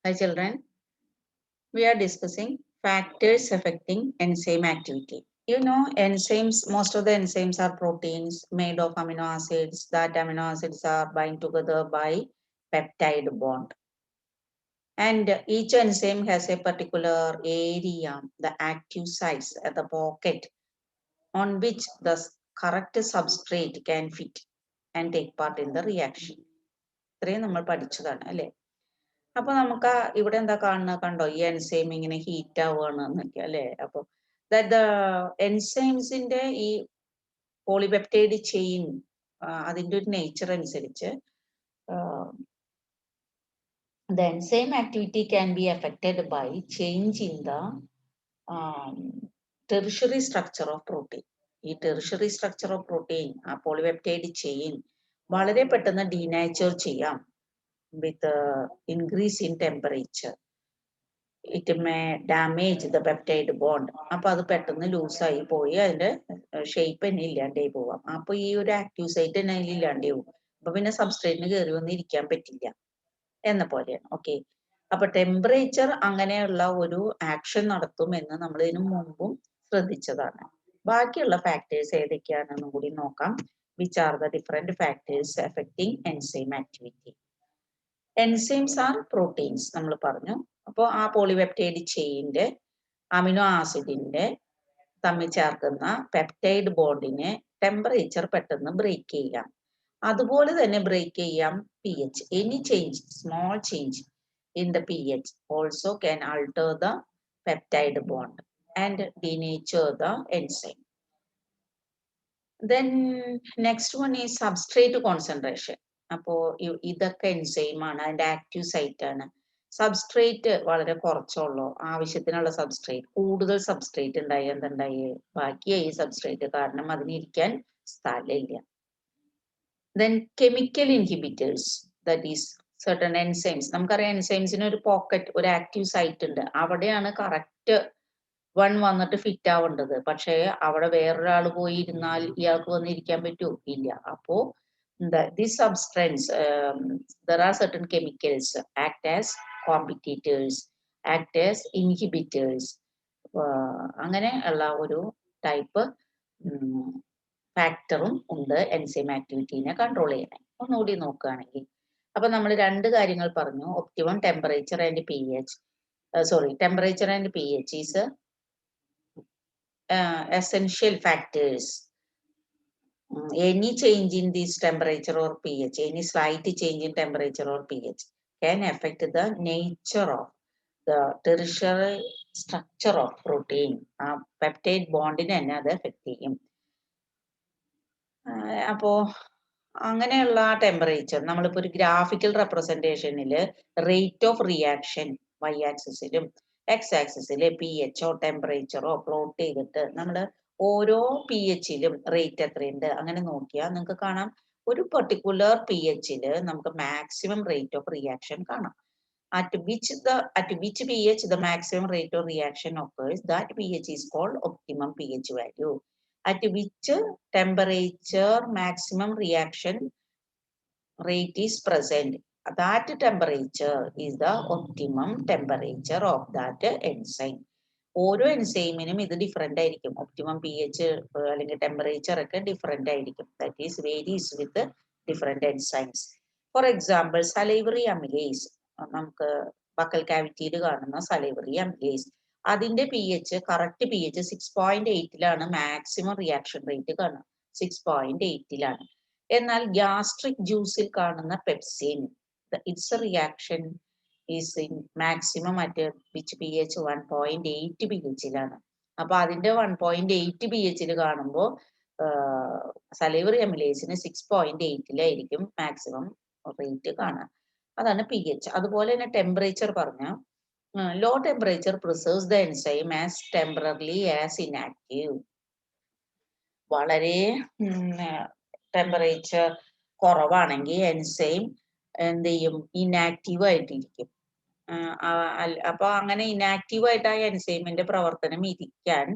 Hi children, we are discussing factors affecting enzyme activity. You know, enzymes, most of the enzymes are proteins made of amino acids. That amino acids are bind together by peptide bond. And each enzyme has a particular area, the active sites at the pocket on which the correct substrate can fit and take part in the reaction. ഇത്രയും നമ്മൾ പഠിച്ചതാണ് അല്ലേ? അപ്പൊ നമുക്ക് ഇവിടെ എന്താ കാണുന്നത് കണ്ടോ, ഈ എൻസൈം ഇങ്ങനെ ഹീറ്റ് ആവുകയാണ് എന്നൊക്കെ അല്ലേ? അപ്പൊ എൻസൈംസിന്റെ ഈ പോളിപെപ്റ്റൈഡ് ചെയിൻ അതിന്റെ ഒരു നേച്ചർ അനുസരിച്ച് the enzyme activity can be affected by change in the tertiary structure of protein. ഈ tertiary structure of protein, ആ പോളിപെപ്റ്റൈഡ് ചെയിൻ വളരെ പെട്ടെന്ന് ഡീനാച്ചർ ചെയ്യാം with increase in temperature. It may damage the peptide bond. അപ്പൊ അത് പെട്ടെന്ന് ലൂസായി പോയി അതിന്റെ ഷേപ്പ് തന്നെ ഇല്ലാണ്ടായി പോവാം. അപ്പൊ ഈ ഒരു ആക്റ്റീവ് സൈറ്റ് തന്നെ അതിൽ ഇല്ലാണ്ടായി പോകും. അപ്പൊ പിന്നെ സബ്സ്ട്രേറ്റിന് കയറി വന്ന് ഇരിക്കാൻ പറ്റില്ല എന്ന പോലെയാണ്. ഓക്കെ, അപ്പൊ ടെമ്പറേച്ചർ അങ്ങനെയുള്ള ഒരു ആക്ഷൻ നടത്തും എന്ന് നമ്മൾ ഇതിനു മുമ്പും ശ്രദ്ധിച്ചതാണ്. ബാക്കിയുള്ള ഫാക്ടേഴ്സ് ഏതൊക്കെയാണെന്നും കൂടി നോക്കാം. Which are the different factors affecting enzyme activity. Enzymes are proteins നമ്മൾ പറഞ്ഞു. അപ്പോൾ ആ പോളിപെപ്റ്റൈഡ് ചെയിൻ്റെ അമിനോ ആസിഡിന്റെ തമ്മിൽ ചേർക്കുന്ന പെപ്റ്റൈഡ് ബോണ്ടിനെ ടെമ്പറേച്ചർ പെട്ടെന്ന് ബ്രേക്ക് ചെയ്യാം. അതുപോലെ തന്നെ ബ്രേക്ക് ചെയ്യാം P H. Any change, small change in the P H also can alter the peptide bond and denature the enzyme. Then next one is substrate concentration. അപ്പോൾ ഇതൊക്കെ എൻസൈമാണ്, അതിന്റെ ആക്റ്റീവ് സൈറ്റ് ആണ്. Substrate വളരെ കുറച്ചുള്ളൂ, ആവശ്യത്തിനുള്ള സബ്സ്ട്രേറ്റ്. കൂടുതൽ substrate ഉണ്ടായി എന്തുണ്ടായി, ബാക്കിയായി സബ്സ്ട്രേറ്റ്, കാരണം അതിനിരിക്കാൻ സ്ഥലമില്ല. Then chemical inhibitors, that is certain enzymes. നമുക്കറിയാം എൻസൈംസിന് ഒരു പോക്കറ്റ്, ഒരു ആക്റ്റീവ് സൈറ്റ് ഉണ്ട്. അവിടെയാണ് കറക്റ്റ് വൺ വന്നിട്ട് ഫിറ്റ് ആവേണ്ടത്. പക്ഷേ അവിടെ വേറൊരാൾ പോയി ഇരുന്നാൽ ഇയാൾക്ക് വന്നിരിക്കാൻ പറ്റുമോ? ഇല്ല. അപ്പോ these substances, there are certain chemicals act as competitors, act as inhibitors. അങ്ങനെ ഉള്ള ഒരു ടൈപ്പ് ഫാക്ടറും ഉണ്ട് എൻസൈം ആക്ടിവിറ്റീനെ കൺട്രോൾ ചെയ്യാൻ. ഒന്നുകൂടി നോക്കുകയാണെങ്കിൽ, അപ്പൊ നമ്മൾ രണ്ട് കാര്യങ്ങൾ പറഞ്ഞു. Optimum temperature and P H, temperature and P H is essential factors. Any change in this temperature or pH, any slight change in temperature or pH can affect the nature of the tertiary structure of protein. Peptide bond in another affect ചെയ്യും. അപ്പോ അങ്ങനെയുള്ള temperature നമ്മളിപ്പോൾ ഒരു graphical റെപ്രസെന്റേഷനിൽ rate of reaction Y ആക്സിസിലും X ആക്സിസില് P എച്ചോ ടെമ്പറേച്ചറോ പ്ലോട്ട് ചെയ്തിട്ട് നമ്മൾ ഓരോ പി എച്ചിലും റേറ്റ് എത്രയുണ്ട് അങ്ങനെ നോക്കിയാൽ നിങ്ങൾക്ക് കാണാം ഒരു പെർട്ടിക്കുലർ പി എച്ചില് നമുക്ക് മാക്സിമം റേറ്റ് ഓഫ് റിയാക്ഷൻ കാണാം. at which pH the maximum rate of reaction occurs, that pH is called optimum pH value. At which temperature maximum reaction rate is present, that temperature is the optimum temperature of that enzyme. ഓരോ എൻസൈമിനും ഇത് different ആയിരിക്കും. Optimum P H അല്ലെങ്കിൽ temperature ഒക്കെ different ആയിരിക്കും. That is varies with different enzymes. For example salivary amylase, നമുക്ക് buccal കാവിറ്റിയിൽ കാണുന്ന salivary amylase, അതിന്റെ P H correct P H 6.8 maximum reaction rate കാണുക, 6.8. എന്നാൽ ഗ്യാസ്ട്രിക് ജ്യൂസിൽ കാണുന്ന pepsin, it's reaction is in maximum at which pH 1.8 pH. അപ്പൊ അതിന്റെ 1.8 pH കാണുമ്പോൾ salivary അമിലേസിന് 6.8 maximum rate കാണാം. അതാണ് പി എച്ച്. അതുപോലെ തന്നെ ടെമ്പറേച്ചർ പറഞ്ഞ low temperature preserves the enzyme as temporarily as inactive. വളരെ ടെമ്പറേച്ചർ കുറവാണെങ്കിൽ എൻസൈം എന്ത് ചെയ്യും, ഇനാക്റ്റീവ് ആയിട്ടിരിക്കും. അപ്പൊ അങ്ങനെ ഇനാക്റ്റീവ് ആയിട്ട് ആ എൻസൈമിന്റെ പ്രവർത്തനം ഇരിക്കാൻ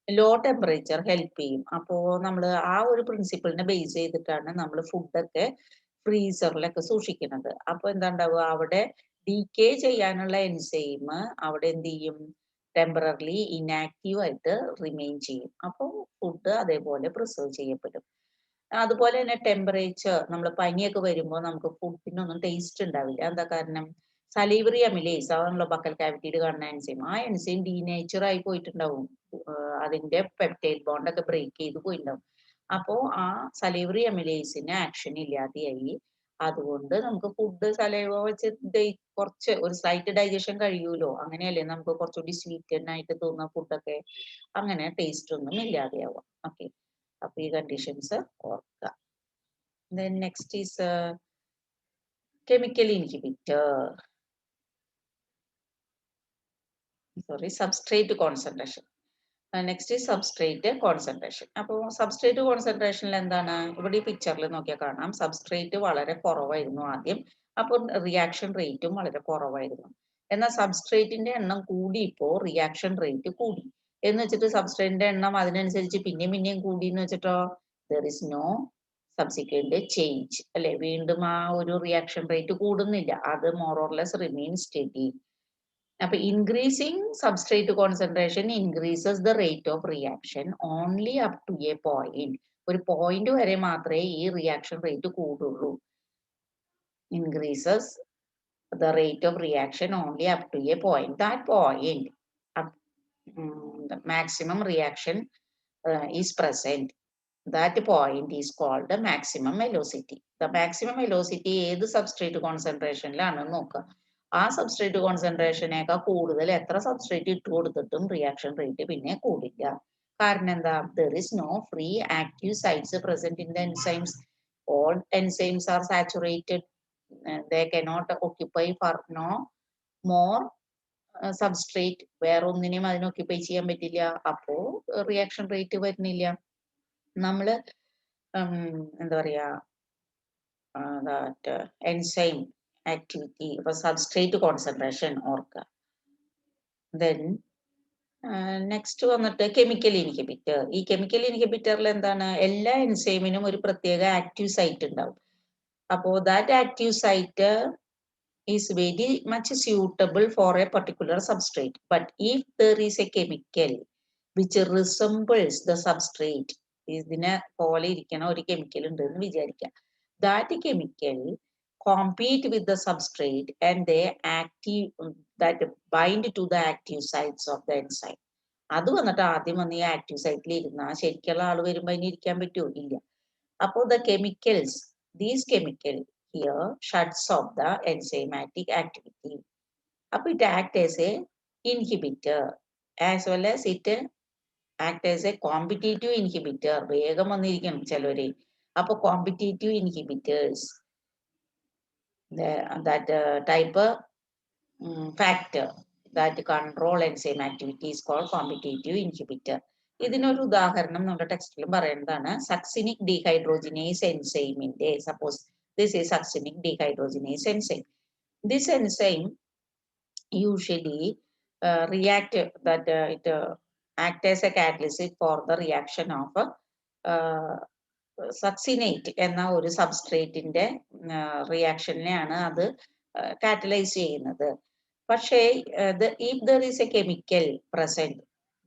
ലോ ടെമ്പറേച്ചർ ഹെൽപ്പ് ചെയ്യും. അപ്പോ നമ്മൾ ആ ഒരു പ്രിൻസിപ്പിളിനെ ബേസ് ചെയ്തിട്ടാണ് നമ്മൾ ഫുഡൊക്കെ ഫ്രീസറിലൊക്കെ സൂക്ഷിക്കുന്നത്. അപ്പൊ എന്താ ഉണ്ടാവുക, അവിടെ ഡീകേ ചെയ്യാനുള്ള എൻസൈം അവിടെ എന്ത് ചെയ്യും? ടെമ്പററിലി ഇനാക്റ്റീവ് ആയിട്ട് റിമെയിൻ ചെയ്യും. അപ്പോൾ ഫുഡ് അതേപോലെ പ്രിസർവ് ചെയ്യപ്പെടും. അതുപോലെ തന്നെ ടെമ്പറേച്ചർ നമ്മൾ പനിയൊക്കെ വരുമ്പോൾ നമുക്ക് ഫുഡിനൊന്നും ടേസ്റ്റ് ഉണ്ടാവില്ല. എന്താ കാരണം? സലീവറി അമിലേസ് അതാണല്ലോ ബക്കൽ കാവിറ്റിയിൽ കാണുന്ന എൻസൈം. ആ എൻസൈം ഡീനേച്ചർ ആയി പോയിട്ടുണ്ടാവും. അതിന്റെ പെപ്റ്റൈഡ് ബോണ്ട് ഒക്കെ ബ്രേക്ക് ചെയ്ത് പോയിട്ടുണ്ടാവും. അപ്പോ ആ സലീവറി അമിലേസിന് ആക്ഷൻ ഇല്ലാതെയായി. അതുകൊണ്ട് നമുക്ക് ഫുഡ് സലൈവ വെച്ച് കുറച്ച് ഒരു സ്ലൈറ്റ് ഡൈജഷൻ കഴിയൂലോ. അങ്ങനെയല്ലേ നമുക്ക് കുറച്ചുകൂടി സ്വീറ്റൻ ആയിട്ട് തോന്നുന്ന ഫുഡൊക്കെ. അങ്ങനെ ടേസ്റ്റ് ഒന്നും ഇല്ലാതെയാവും. ഓക്കെ. അപ്പൊ ഈ കണ്ടീഷൻസ് ഓർക്കുക. Then next is chemical inhibitor. Sorry, substrate concentration. Next is substrate concentration. അപ്പോൾ സബ്സ്ട്രേറ്റ് കോൺസെൻട്രേഷനിൽ എന്താണ്? ഇവിടെ ഈ പിക്ചറിൽ നോക്കിയാൽ കാണാം സബ്സ്ട്രേറ്റ് വളരെ കുറവായിരുന്നു ആദ്യം. അപ്പോൾ റിയാക്ഷൻ റേറ്റും വളരെ കുറവായിരുന്നു. എന്നാൽ സബ്സ്ട്രേറ്റിന്റെ എണ്ണം കൂടിയപ്പോൾ റിയാക്ഷൻ റേറ്റ് കൂടി. എന്ന് വെച്ചിട്ട് സബ്സ്ട്രേറ്റിന്റെ എണ്ണം അതിനനുസരിച്ച് പിന്നെയും കൂടി എന്ന് വെച്ചിട്ടോ there is no subsequent change അല്ലെ. വീണ്ടും ആ ഒരു റിയാക്ഷൻ റേറ്റ് കൂടുന്നില്ല. അത് more or less remain steady. അപ്പൊ increasing substrate concentration increases the rate of reaction only up to a point. ഒരു പോയിന്റ് വരെ മാത്രമേ ഈ റിയാക്ഷൻ റേറ്റ് കൂടുള്ളൂ. Increases the rate of reaction only up to a point. That point, up, the maximum reaction is present. That point is called the maximum velocity. The maximum velocity ഏത് substrate കോൺസെൻട്രേഷനിലാണ് നോക്കുക. ആ substrate കോൺസെൻട്രേഷനേക്കാൾ കൂടുതൽ എത്ര substrate ഇട്ട് കൊടുത്തിട്ടും reaction rate പിന്നെ കൂടില്ല. കാരണം എന്താ? There is no free active sites present in the enzymes. All enzymes are saturated. They cannot occupy for no more substrate. വേറെ ഒന്നിനെയും അതിന് occupy ചെയ്യാൻ പറ്റില്ല. അപ്പോ റിയാക്ഷൻ റേറ്റ് വരുന്നില്ല. നമ്മള് എന്താ പറയാ enzyme activity for substrate concentration ഓർക്കുക. Then നെക്സ്റ്റ് വന്നിട്ട് കെമിക്കൽ ഇൻഹിബിറ്റർ. ഈ കെമിക്കൽ ഇൻഹിബിറ്ററിൽ എന്താണ്? എല്ലാ എൻസൈമിനും ഒരു പ്രത്യേക ആക്റ്റീവ് സൈറ്റ് ഉണ്ടാവും. അപ്പോ that active site is very much suitable for a particular substrate. But if there is a chemical which resembles the substrate, ഇതിനെ പോലെ ഇരിക്കണ ഒരു കെമിക്കൽ ഉണ്ട് എന്ന് വിചാരിക്കാം. That chemical compete with the substrate and they active that bind to the active sites of the enzyme. അത് വന്നിട്ട് ആദ്യം വന്ന് ഈ ആക്റ്റീവ് സൈറ്റിൽ ഇരുന്ന ശരിക്കുള്ള ആള് വരുമ്പോ അതിന് ഇരിക്കാൻ പറ്റുമോ? ഇല്ല. അപ്പോൾ the chemicals, these chemicals here shuts off the enzymatic activity. Up it act as a inhibitor as well as it act as a competitive inhibitor. വേഗം വന്നിരിക്കണം ചിലവര്. അപ്പൊ competitive inhibitors, that type factor that control enzyme activity is called competitive inhibitor. ഇതിനൊരു ഉദാഹരണം നമ്മുടെ ടെക്സ്റ്റിലും പറയുന്നതാണ്. Succinic dehydrogenase എൻസൈമിന്റെ suppose this is succinic dehydrogenase enzyme. This enzyme usually react that it act as a catalyst for the reaction of succinate എന്ന ഒരു സബ്സ്ട്രേറ്റിന്റെ റിയാക്ഷനെയാണ് അത് catalyse ചെയ്യുന്നത്. പക്ഷേ if there is a chemical present,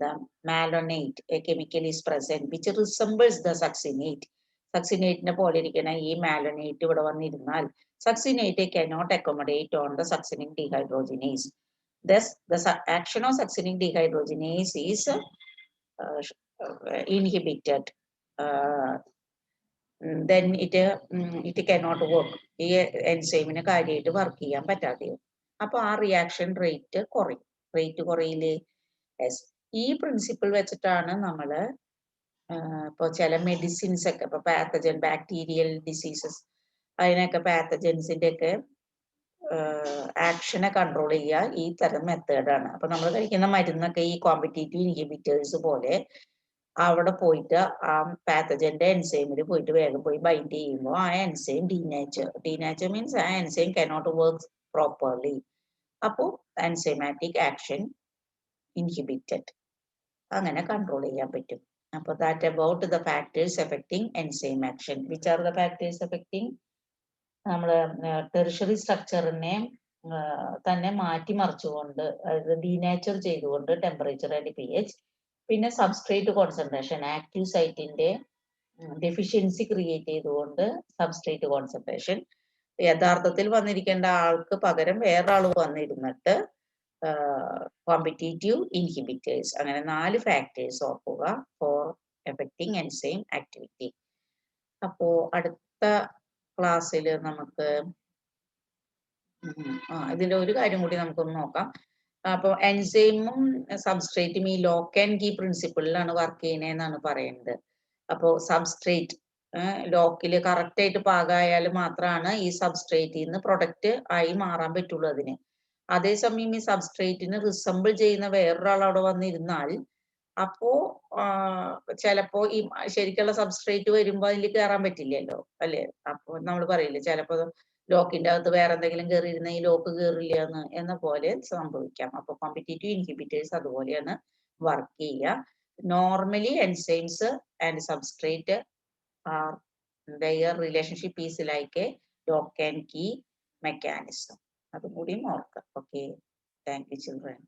the malonate, a chemical is present which resembles the succinate. സക്സിനേറ്റിനെ പോലെ ഇരിക്കുന്ന ഈ മാലനേറ്റ് ഇവിടെ വന്നിരുന്നാൽ succinate cannot accommodate on the succinic dehydrogenase. Thus, the action of succinic dehydrogenase is inhibited. Then it cannot work. ഈ എൻസൈമിന് കാര്യമായിട്ട് work ചെയ്യാൻ പറ്റാതെയോ. അപ്പൊ ആ reaction rate കുറയും. റേറ്റ് കുറയില്ലേ? യെസ്. ഈ പ്രിൻസിപ്പിൾ വെച്ചിട്ടാണ് നമ്മള് ഇപ്പോൾ ചില മെഡിസിൻസ് ഒക്കെ ഇപ്പൊ പാത്തജൻ ബാക്ടീരിയൽ ഡിസീസസ് അതിനൊക്കെ പാത്തജൻസിന്റെ ഒക്കെ ആക്ഷനെ കൺട്രോൾ ചെയ്യുക ഈ തരം മെത്തേഡാണ്. അപ്പൊ നമ്മൾ കഴിക്കുന്ന മരുന്നൊക്കെ ഈ കോമ്പറ്റേറ്റീവ് ഇൻഹിബിറ്റേഴ്സ് പോലെ അവിടെ പോയിട്ട് ആ പാത്തജന്റെ എൻസൈമിൽ പോയിട്ട് വേഗം പോയി ബൈൻഡ് ചെയ്യുമ്പോൾ ആ എൻസൈം ഡീനാച്ചർ മീൻസ് ആ എൻസൈം കനോട്ട് വർക്ക് പ്രോപ്പർലി. അപ്പോൾ എൻസൈമാറ്റിക് ആക്ഷൻ ഇൻഹിബിറ്റഡ് അങ്ങനെ കൺട്രോൾ ചെയ്യാൻ പറ്റും. അപ്പോൾ that about the factors affecting enzyme action. Which are the factors affecting? നമ്മൾ ടെറിഷറി സ്ട്രക്ചറിനെ തന്നെ മാറ്റിമറിച്ചുകൊണ്ട്, അതായത് ഡീനാച്ചർ ചെയ്തുകൊണ്ട് ടെമ്പറേച്ചർ ആൻഡ് pH. പിന്നെ സബ്സ്ട്രേറ്റ് കോൺസെൻട്രേഷൻ, ആക്റ്റീവ് സൈറ്റിന്റെ ഡെഫിഷ്യൻസി ക്രിയേറ്റ് ചെയ്തുകൊണ്ട് സബ്സ്ട്രേറ്റ് കോൺസെൻട്രേഷൻ. യഥാർത്ഥത്തിൽ വന്നിരിക്കേണ്ട ആൾക്ക് പകരം വേറൊരാൾ വന്നിരുന്നിട്ട് കോമ്പറ്റീറ്റീവ് ഇൻഹിബിറ്റേഴ്സ്. അങ്ങനെ 4 ഫാക്ടേഴ്സ് ഓർക്കുക ഫോർ എഫക്റ്റിംഗ് എൻസൈം ആക്ടിവിറ്റി. അപ്പോ അടുത്ത ക്ലാസ്സിൽ നമുക്ക് ഇതിന്റെ ഒരു കാര്യം കൂടി നമുക്കൊന്ന് നോക്കാം. അപ്പോൾ എൻസൈമും സബ്സ്ട്രേറ്റും ഈ ലോക്ക് ആൻഡ് കീ പ്രിൻസിപ്പിളിലാണ് വർക്ക് ചെയ്യുന്നതെന്നാണ് പറയുന്നത്. അപ്പോൾ സബ്സ്ട്രേറ്റ് ലോക്കിൽ കറക്റ്റ് ആയിട്ട് പാകമായാൽ മാത്രമാണ് ഈ സബ്സ്ട്രേറ്റിൽ നിന്ന് പ്രൊഡക്റ്റ് ആയി മാറാൻ പറ്റുള്ളൂ അതിന്. അതേസമയം ഈ സബ്സ്ട്രേറ്റിന് റിസംബിൾ ചെയ്യുന്ന വേറൊരാൾ അവിടെ വന്നിരുന്നാൽ അപ്പോ ചിലപ്പോ ഈ ശരിക്കുള്ള സബ്സ്ട്രേറ്റ് വരുമ്പോ അതിൽ കയറാൻ പറ്റില്ലല്ലോ, അല്ലേ? അപ്പൊ നമ്മൾ പറയില്ലേ ചിലപ്പോ ലോക്കിന്റെ അകത്ത് വേറെ എന്തെങ്കിലും കയറിയിരുന്ന ഈ ലോക്ക് കയറില്ല എന്ന പോലെ സംഭവിക്കാം. അപ്പൊ കോമ്പറ്റീറ്റീവ് ഇൻഹിബിറ്റേഴ്സ് അതുപോലെയാണ് വർക്ക് ചെയ്യുക. Normally enzymes and substrate are their relationship is like a lock and key mechanism. അതും കൂടിയും ഓർക്കാം. Okay, thank you children.